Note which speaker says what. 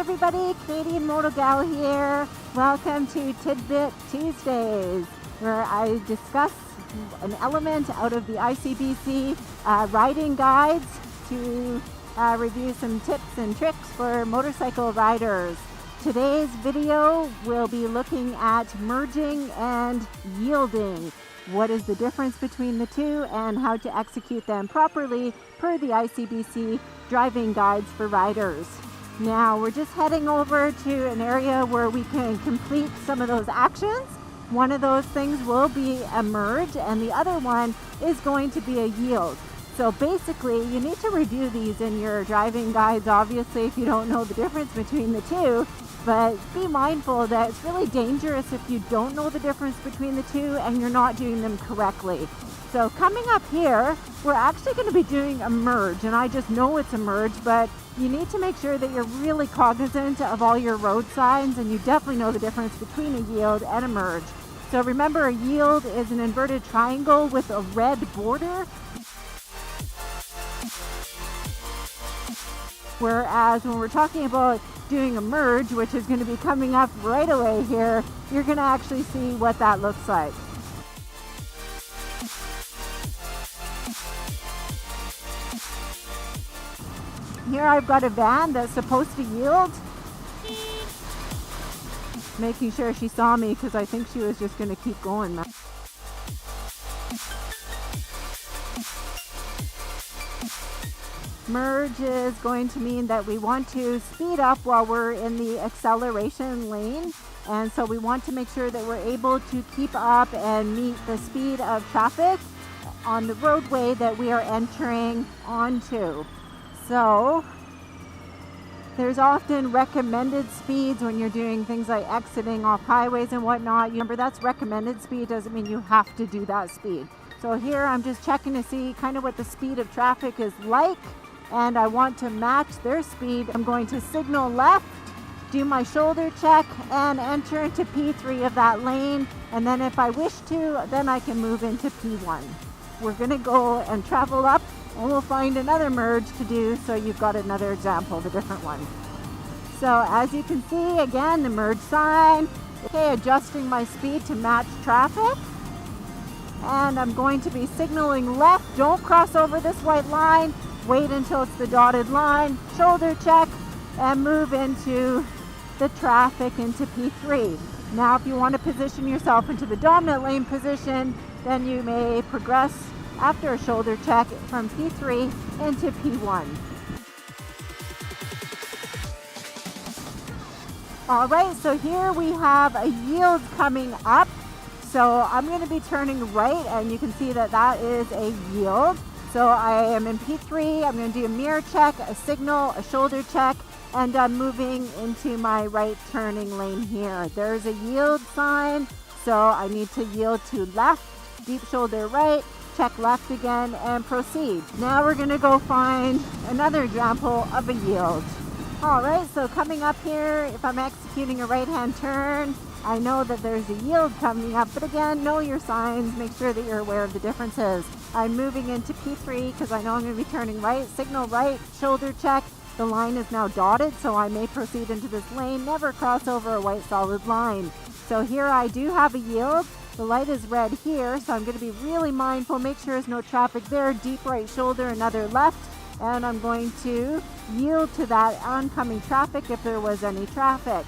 Speaker 1: everybody, Canadian Moto Gal here. Welcome to Tidbit Tuesdays, where I discuss an element out of the ICBC riding guides to review some tips and tricks for motorcycle riders. Today's video will be looking at merging and yielding. What is the difference between the two and how to execute them properly per the ICBC driving guides for riders. Now we're just heading over to an area where we can complete some of those actions. One of those things will be a merge and the other one is going to be a yield. So basically you need to review these in your driving guides, obviously, if you don't know the difference between the two. But be mindful that it's really dangerous if you don't know the difference between the two and you're not doing them correctly. So coming up here, we're actually going to be doing a merge, and I just know it's a merge, but you need to make sure that you're really cognizant of all your road signs and you definitely know the difference between a yield and a merge. So remember, a yield is an inverted triangle with a red border, whereas when we're talking about doing a merge, which is going to be coming up right away here, you're going to actually see what that looks like. Here I've got a van that's supposed to yield. Making sure she saw me because I think she was just going to keep going. Merge is going to mean that we want to speed up while we're in the acceleration lane, and so we want to make sure that we're able to keep up and meet the speed of traffic on the roadway that we are entering onto. So there's often recommended speeds when you're doing things like exiting off highways and whatnot. Remember, that's recommended speed, doesn't mean you have to do that speed. So here I'm just checking to see kind of what the speed of traffic is like, and I want to match their speed. I'm going to signal left, do my shoulder check, and enter into P3 of that lane, and then if I wish to, then I can move into P1. We're going to go and travel up, and we'll find another merge to do, so you've got another example of a different one. So as you can see, again, the merge sign. Okay, adjusting my speed to match traffic. And I'm going to be signaling left. Don't cross over this white line. Wait until it's the dotted line. Shoulder check and move into the traffic into P3. Now, if you want to position yourself into the dominant lane position, then you may progress after a shoulder check from P3 into P1. All right, so here we have a yield coming up. So I'm going to be turning right, and you can see that that is a yield. So I am in P3, I'm going to do a mirror check, a signal, a shoulder check, and I'm moving into my right turning lane here. There's a yield sign, so I need to yield to left, deep shoulder right, check left again, and proceed. Now we're going to go find another example of a yield. All right, so coming up here, if I'm executing a right-hand turn, I know that there's a yield coming up, but again, know your signs, make sure that you're aware of the differences. I'm moving into P3 because I know I'm going to be turning right, signal right, shoulder check. The line is now dotted, so I may proceed into this lane, never cross over a white solid line. So here I do have a yield. The light is red here, so I'm going to be really mindful, make sure there's no traffic there, deep right shoulder, another left, and I'm going to yield to that oncoming traffic if there was any traffic.